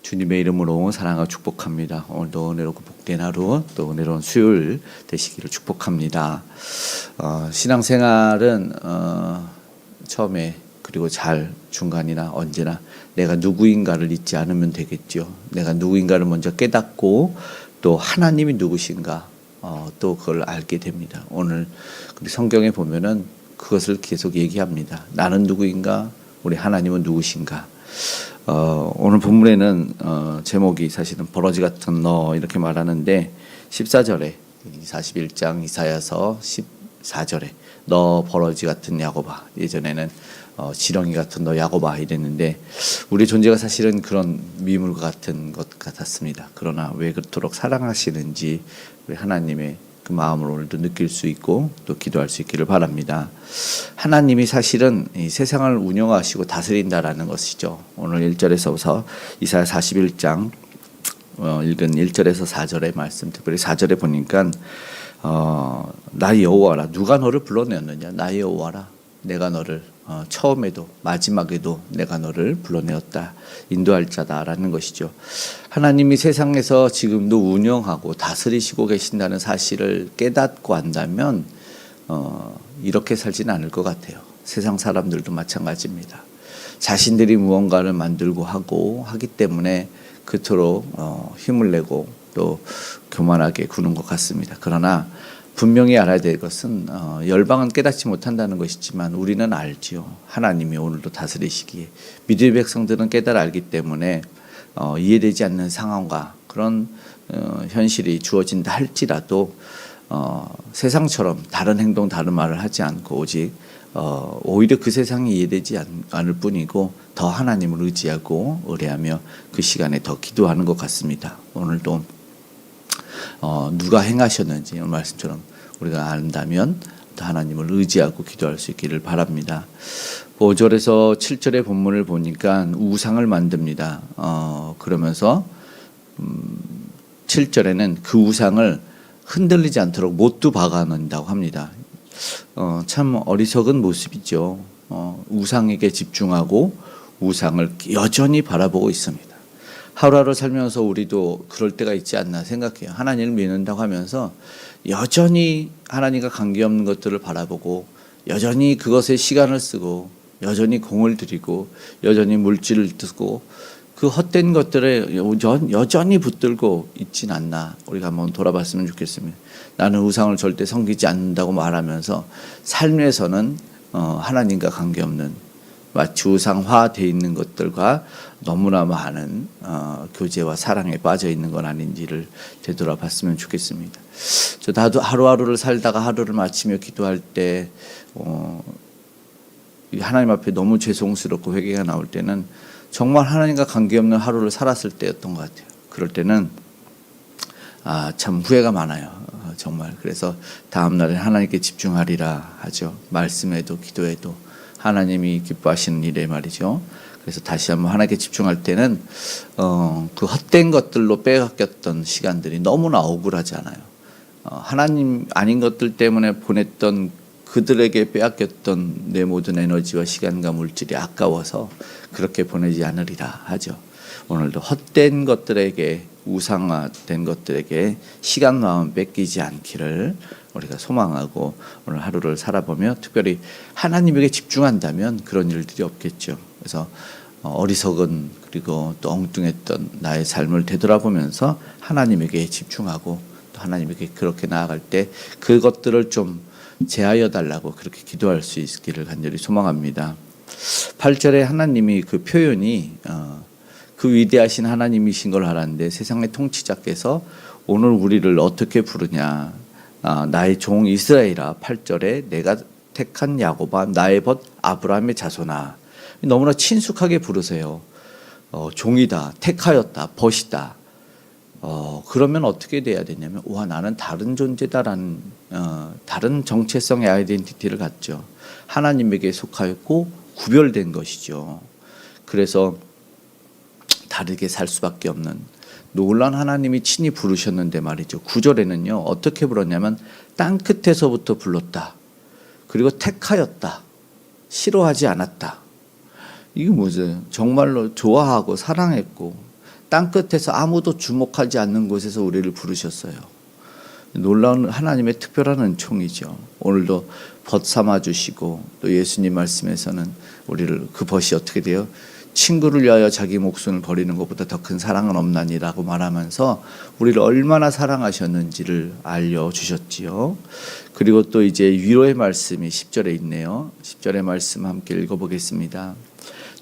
주님의 이름으로 사랑하고 축복합니다. 오늘도 은혜롭고 복된 하루, 또 은혜로운 수요일 되시기를 축복합니다. 신앙생활은 처음에 그리고 잘 중간이나 언제나 내가 누구인가를 잊지 않으면 되겠죠. 내가 누구인가를 먼저 깨닫고 또 하나님이 누구신가 또 그걸 알게 됩니다. 오늘 우리 성경에 보면은 그것을 계속 얘기합니다. 나는 누구인가? 우리 하나님은 누구신가? 오늘 본문에는 제목이 사실은 버러지 같은 너 이렇게 말하는데 14절에 41장 이사야서 14절에 너 버러지 같은 야곱아, 예전에는 지렁이 같은 너 야곱아 이랬는데 우리 존재가 사실은 그런 미물과 같은 것 같았습니다. 그러나 왜 그토록 사랑하시는지 우리 하나님의 그 마음을 오늘도 느낄 수 있고 또 기도할 수 있기를 바랍니다. 하나님이 사실은 이 세상을 운영하시고 다스린다라는 것이죠. 오늘 1절에서부터 이사야 41장 읽은 1절에서 4절의 말씀, 특별히 4절에 보니까 나 여호와라, 누가 너를 불러내었느냐? 나 여호와라, 내가 너를 처음에도 마지막에도 내가 너를 불러내었다, 인도할 자다라는 것이죠. 하나님이 세상에서 지금도 운영하고 다스리시고 계신다는 사실을 깨닫고 한다면 이렇게 살지는 않을 것 같아요. 세상 사람들도 마찬가지입니다. 자신들이 무언가를 만들고 하고 하기 때문에 그토록 힘을 내고 또 교만하게 구는 것 같습니다. 그러나 분명히 알아야 될 것은 열방은 깨닫지 못한다는 것이지만 우리는 알지요. 하나님이 오늘도 다스리시기에 믿음의 백성들은 깨달아 알기 때문에 이해되지 않는 상황과 그런 현실이 주어진다 할지라도 세상처럼 다른 행동 다른 말을 하지 않고 오직 오히려 그 세상이 이해되지 않을 뿐이고 더 하나님을 의지하고 의뢰하며 그 시간에 더 기도하는 것 같습니다. 오늘도 누가 행하셨는지 오늘 말씀처럼 우리가 안다면 하나님을 의지하고 기도할 수 있기를 바랍니다. 5절에서 7절의 본문을 보니까 우상을 만듭니다. 그러면서 7절에는 그 우상을 흔들리지 않도록 못도 박아놓는다고 합니다. 참 어리석은 모습이죠. 우상에게 집중하고 우상을 여전히 바라보고 있습니다. 하루하루 살면서 우리도 그럴 때가 있지 않나 생각해요. 하나님을 믿는다고 하면서 여전히 하나님과 관계없는 것들을 바라보고 여전히 그것에 시간을 쓰고 여전히 공을 들이고 여전히 물질을 쓰고 그 헛된 것들에 여전히 붙들고 있진 않나 우리가 한번 돌아봤으면 좋겠습니다. 나는 우상을 절대 섬기지 않는다고 말하면서 삶에서는 하나님과 관계없는 마치 우상화되어 있는 것들과 너무나 많은 교제와 사랑에 빠져 있는 건 아닌지를 되돌아봤으면 좋겠습니다. 저 나도 하루하루를 살다가 하루를 마치며 기도할 때 하나님 앞에 너무 죄송스럽고 회개가 나올 때는 정말 하나님과 관계없는 하루를 살았을 때였던 것 같아요. 그럴 때는 참 후회가 많아요. 정말. 그래서 다음 날에 하나님께 집중하리라 하죠. 말씀에도 기도에도 하나님이 기뻐하시는 일에 말이죠. 그래서 다시 한번 하나님께 집중할 때는 그 헛된 것들로 빼앗겼던 시간들이 너무나 억울하잖아요. 하나님 아닌 것들 때문에 보냈던 그들에게 빼앗겼던 내 모든 에너지와 시간과 물질이 아까워서 그렇게 보내지 않으리라 하죠. 오늘도 헛된 것들에게 우상화된 것들에게 시간 마음 뺏기지 않기를 우리가 소망하고 오늘 하루를 살아보며 특별히 하나님에게 집중한다면 그런 일들이 없겠죠. 그래서 어리석은 그리고 또 엉뚱했던 나의 삶을 되돌아보면서 하나님에게 집중하고 또 하나님에게 그렇게 나아갈 때 그것들을 좀 제하여 달라고 그렇게 기도할 수 있기를 간절히 소망합니다. 8절에 하나님이 그 표현이 그 위대하신 하나님이신 걸 알았는데 세상의 통치자께서 오늘 우리를 어떻게 부르냐, 나의 종 이스라엘아. 8절에 내가 택한 야곱아, 나의 벗 아브라함의 자손아. 너무나 친숙하게 부르세요. 종이다, 택하였다, 벗이다. 그러면 어떻게 돼야 되냐면 와, 나는 다른 존재다라는 다른 정체성의 아이덴티티를 갖죠. 하나님에게 속하였고 구별된 것이죠. 그래서 다르게 살 수밖에 없는 놀라운 하나님이 친히 부르셨는데 말이죠. 9절에는요 어떻게 불렀냐면 땅 끝에서부터 불렀다. 그리고 택하였다. 싫어하지 않았다. 이게 뭐죠? 정말로 좋아하고 사랑했고 땅끝에서 아무도 주목하지 않는 곳에서 우리를 부르셨어요. 놀라운 하나님의 특별한 은총이죠. 오늘도 벗 삼아 주시고 또 예수님 말씀에서는 우리를 그 벗이 어떻게 돼요? 친구를 위하여 자기 목숨을 버리는 것보다 더 큰 사랑은 없나니라고 말하면서 우리를 얼마나 사랑하셨는지를 알려주셨지요. 그리고 또 이제 위로의 말씀이 10절에 있네요. 10절의 말씀 함께 읽어보겠습니다.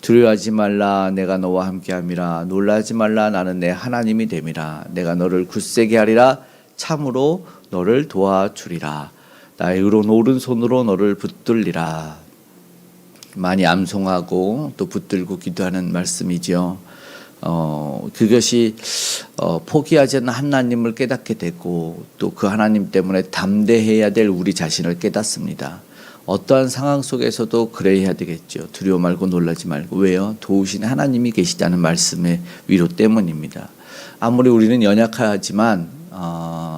두려워하지 말라 내가 너와 함께함이라 놀라지 말라 나는 내 하나님이 됨이라 내가 너를 굳세게 하리라 참으로 너를 도와주리라 나의 의로운 오른손으로 너를 붙들리라. 많이 암송하고 또 붙들고 기도하는 말씀이죠. 그것이 포기하지 않는 하나님을 깨닫게 되고 또 그 하나님 때문에 담대해야 될 우리 자신을 깨닫습니다. 어떠한 상황 속에서도 그래야 되겠죠. 두려워 말고 놀라지 말고. 왜요? 도우신 하나님이 계시다는 말씀의 위로 때문입니다. 아무리 우리는 연약하지만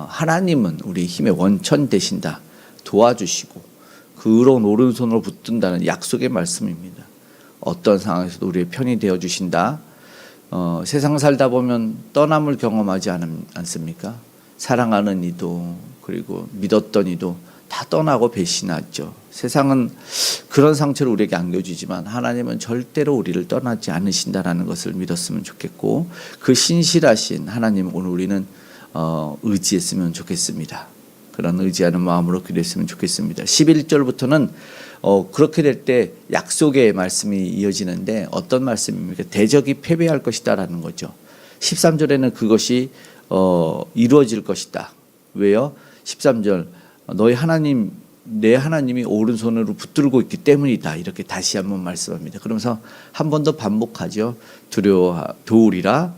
하나님은 우리 힘의 원천 되신다. 도와주시고 그 의로운 오른손으로 붙든다는 약속의 말씀입니다. 어떤 상황에서도 우리의 편이 되어주신다. 세상 살다 보면 떠남을 경험하지 않습니까? 사랑하는 이도 그리고 믿었던 이도 다 떠나고 배신하죠. 세상은 그런 상처를 우리에게 안겨주지만 하나님은 절대로 우리를 떠나지 않으신다라는 것을 믿었으면 좋겠고 그 신실하신 하나님 오늘 우리는 의지했으면 좋겠습니다. 그런 의지하는 마음으로 기도했으면 좋겠습니다. 11절부터는 그렇게 될 때 약속의 말씀이 이어지는데 어떤 말씀입니까? 대적이 패배할 것이다라는 거죠. 13절에는 그것이 이루어질 것이다. 왜요? 13절 너희 하나님 내 하나님이 오른손으로 붙들고 있기 때문이다. 이렇게 다시 한번 말씀합니다. 그러면서 한 번 더 반복하죠. 도우리라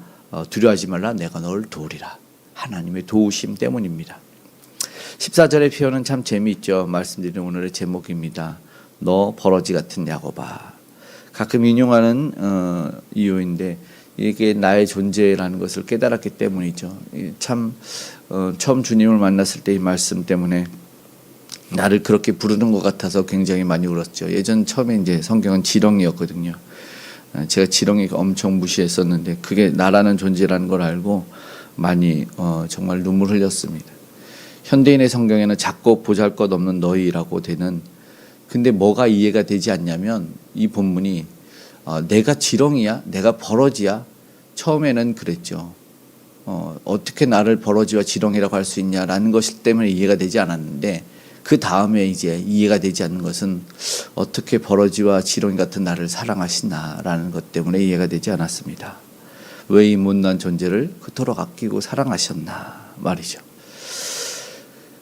두려워하지 말라 내가 너를 도우리라. 하나님의 도우심 때문입니다. 14절의 표현은 참 재미있죠. 말씀드리는 오늘의 제목입니다. 너 버러지 같은 야곱아. 가끔 인용하는 이유인데 이게 나의 존재라는 것을 깨달았기 때문이죠. 참 처음 주님을 만났을 때 이 말씀 때문에 나를 그렇게 부르는 것 같아서 굉장히 많이 울었죠. 예전 처음에 이제 성경은 지렁이였거든요. 제가 지렁이가 엄청 무시했었는데 그게 나라는 존재라는 걸 알고 많이 정말 눈물 흘렸습니다. 현대인의 성경에는 작고 보잘것없는 너희라고 되는 근데 뭐가 이해가 되지 않냐면 이 본문이 내가 지렁이야? 내가 버러지야? 처음에는 그랬죠. 어떻게 나를 버러지와 지렁이라고 할 수 있냐라는 것 때문에 이해가 되지 않았는데 그 다음에 이제 이해가 되지 않는 것은 어떻게 버러지와 지렁이 같은 나를 사랑하시나라는 것 때문에 이해가 되지 않았습니다. 왜 이 못난 존재를 그토록 아끼고 사랑하셨나 말이죠.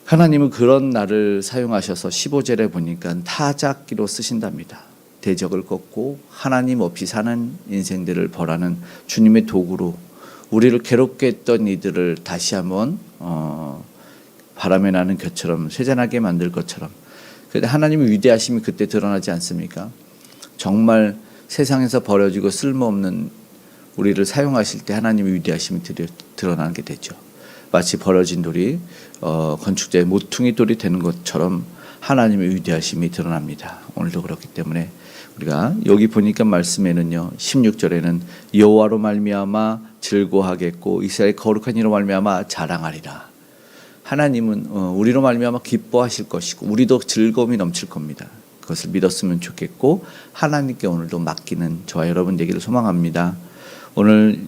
하나님은 그런 나를 사용하셔서 15절에 보니까 타작기로 쓰신답니다. 대적을 꺾고 하나님 없이 사는 인생들을 벌하는 주님의 도구로 우리를 괴롭게 했던 이들을 다시 한번 바람에 나는 겨처럼 쇠잔하게 만들 것처럼 그런데 하나님의 위대하심이 그때 드러나지 않습니까? 정말 세상에서 버려지고 쓸모없는 우리를 사용하실 때 하나님의 위대하심이 드러나는 게 되죠. 마치 버려진 돌이 건축자의 모퉁이 돌이 되는 것처럼 하나님의 위대하심이 드러납니다. 오늘도 그렇기 때문에 우리가 여기 보니까 말씀에는요 16절에는 여호와로 말미암아 즐거워하겠고 이스라엘 거룩한 이로 말미암아 자랑하리라. 하나님은 우리로 말미암아 기뻐하실 것이고 우리도 즐거움이 넘칠 겁니다. 그것을 믿었으면 좋겠고 하나님께 오늘도 맡기는 저와 여러분 되기를 소망합니다. 오늘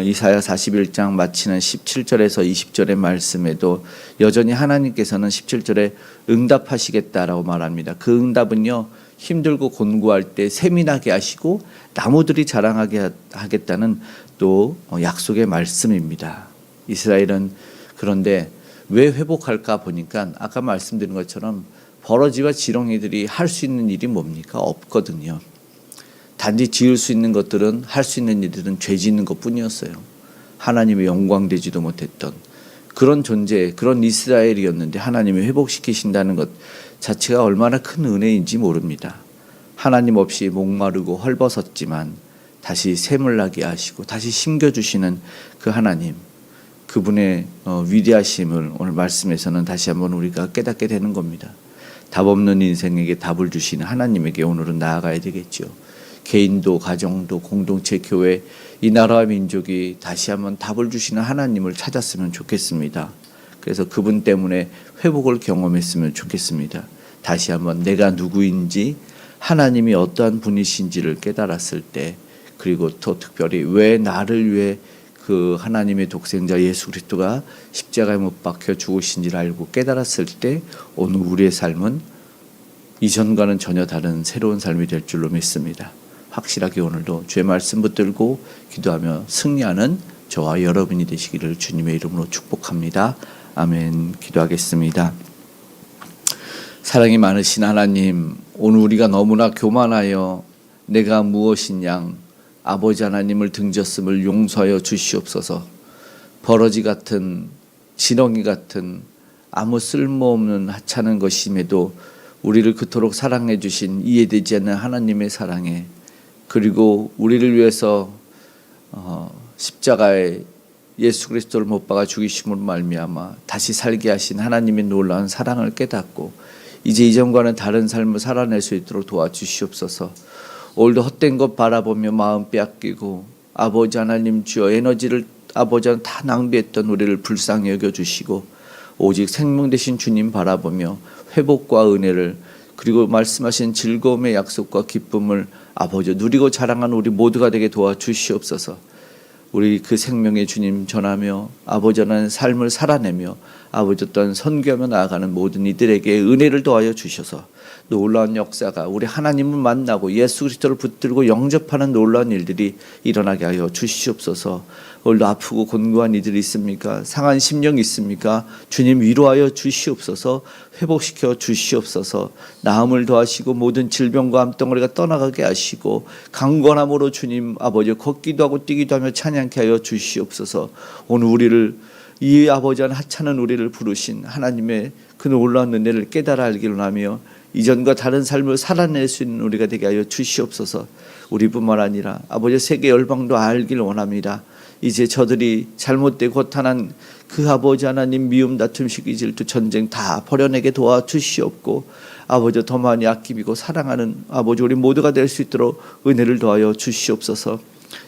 이사야 41장 마치는 17절에서 20절의 말씀에도 여전히 하나님께서는 17절에 응답하시겠다라고 말합니다. 그 응답은요 힘들고 곤고할 때 세민하게 하시고 나무들이 자라나게 하겠다는 또 약속의 말씀입니다. 이스라엘은 그런데 왜 회복할까 보니까 아까 말씀드린 것처럼 버러지와 지렁이들이 할 수 있는 일이 뭡니까? 없거든요. 단지 지을 수 있는 것들은 할 수 있는 일들은 죄 짓는 것뿐이었어요. 하나님의 영광 되지도 못했던 그런 존재, 그런 이스라엘이었는데 하나님이 회복시키신다는 것 자체가 얼마나 큰 은혜인지 모릅니다. 하나님 없이 목마르고 헐벗었지만 다시 샘을나게 하시고 다시 심겨주시는 그 하나님, 그분의 위대하심을 오늘 말씀에서는 다시 한번 우리가 깨닫게 되는 겁니다. 답 없는 인생에게 답을 주시는 하나님에게 오늘은 나아가야 되겠죠. 개인도 가정도 공동체 교회 이 나라와 민족이 다시 한번 답을 주시는 하나님을 찾았으면 좋겠습니다. 그래서 그분 때문에 회복을 경험했으면 좋겠습니다. 다시 한번 내가 누구인지 하나님이 어떠한 분이신지를 깨달았을 때, 그리고 또 특별히 왜 나를 위해 그 하나님의 독생자 예수 그리스도가 십자가에 못 박혀 죽으신지를 알고 깨달았을 때 오늘 우리의 삶은 이전과는 전혀 다른 새로운 삶이 될 줄로 믿습니다. 확실하게 오늘도 주의 말씀 붙들고 기도하며 승리하는 저와 여러분이 되시기를 주님의 이름으로 축복합니다. 아멘. 기도하겠습니다. 사랑이 많으신 하나님, 오늘 우리가 너무나 교만하여 내가 무엇이냐 아버지 하나님을 등졌음을 용서하여 주시옵소서. 버러지 같은 지렁이 같은 아무 쓸모없는 하찮은 것임에도 우리를 그토록 사랑해 주신 이해되지 않는 하나님의 사랑에, 그리고 우리를 위해서 십자가에 예수 그리스도를 못 박아 죽이심으로 말미암아 다시 살게 하신 하나님의 놀라운 사랑을 깨닫고 이제 이전과는 다른 삶을 살아낼 수 있도록 도와주시옵소서. 오늘도 헛된 것 바라보며 마음 빼앗기고 아버지 하나님 주여 에너지를 아버지 하나님 다 낭비했던 우리를 불쌍히 여겨주시고 오직 생명 되신 주님 바라보며 회복과 은혜를, 그리고 말씀하신 즐거움의 약속과 기쁨을 아버지 누리고 자랑하는 우리 모두가 되게 도와주시옵소서. 우리 그 생명의 주님 전하며 아버지 하나님 삶을 살아내며 아버지 또한 선교하며 나아가는 모든 이들에게 은혜를 더하여 주셔서 놀라운 역사가 우리 하나님을 만나고 예수 그리스도를 붙들고 영접하는 놀라운 일들이 일어나게 하여 주시옵소서. 오늘도 아프고 곤고한 이들이 있습니까? 상한 심령이 있습니까? 주님 위로하여 주시옵소서. 회복시켜 주시옵소서. 나음을 더하시고 모든 질병과 암덩어리가 떠나가게 하시고 강건함으로 주님 아버지 걷기도 하고 뛰기도 하며 찬양케 하여 주시옵소서. 오늘 우리를 이 아버지 한 하찮은 우리를 부르신 하나님의 그 놀라운 은혜를 깨달아 알기를 원하며 이전과 다른 삶을 살아낼 수 있는 우리가 되게 하여 주시옵소서. 우리뿐만 아니라 아버지 세계 열방도 알기를 원합니다. 이제 저들이 잘못되고 고탄한 그 아버지 하나님 미움 다툼 시기 질투 전쟁 다 버려내게 도와주시옵고 아버지 더 많이 아끼고 사랑하는 아버지 우리 모두가 될 수 있도록 은혜를 더하여 주시옵소서.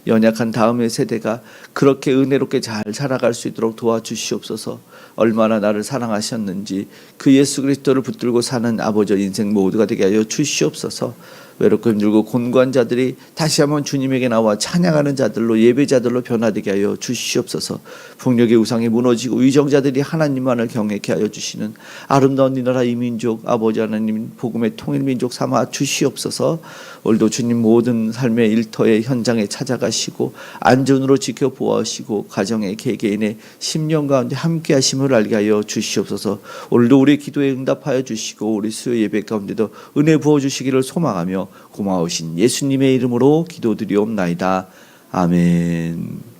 연약한 다음의 세대가 그렇게 은혜롭게 잘 살아갈 수 있도록 도와주시옵소서. 얼마나 나를 사랑하셨는지 그 예수 그리스도를 붙들고 사는 아버지 인생 모두가 되게 하여 주시옵소서. 외롭고 힘들고 곤고한 자들이 다시 한번 주님에게 나와 찬양하는 자들로 예배자들로 변화되게 하여 주시옵소서. 폭력의 우상이 무너지고 위정자들이 하나님만을 경외케 하여 주시는 아름다운 이 나라 이 민족 아버지 하나님 복음의 통일민족 삼아 주시옵소서. 오늘도 주님 모든 삶의 일터의 현장에 찾아가시고 안전으로 지켜 보호하시고 가정의 개개인의 심령 가운데 함께 하심을 알게 하여 주시옵소서. 오늘도 우리 기도에 응답하여 주시고 우리 수요 예배 가운데도 은혜 부어주시기를 소망하며 고마우신 예수님의 이름으로 기도드리옵나이다. 아멘.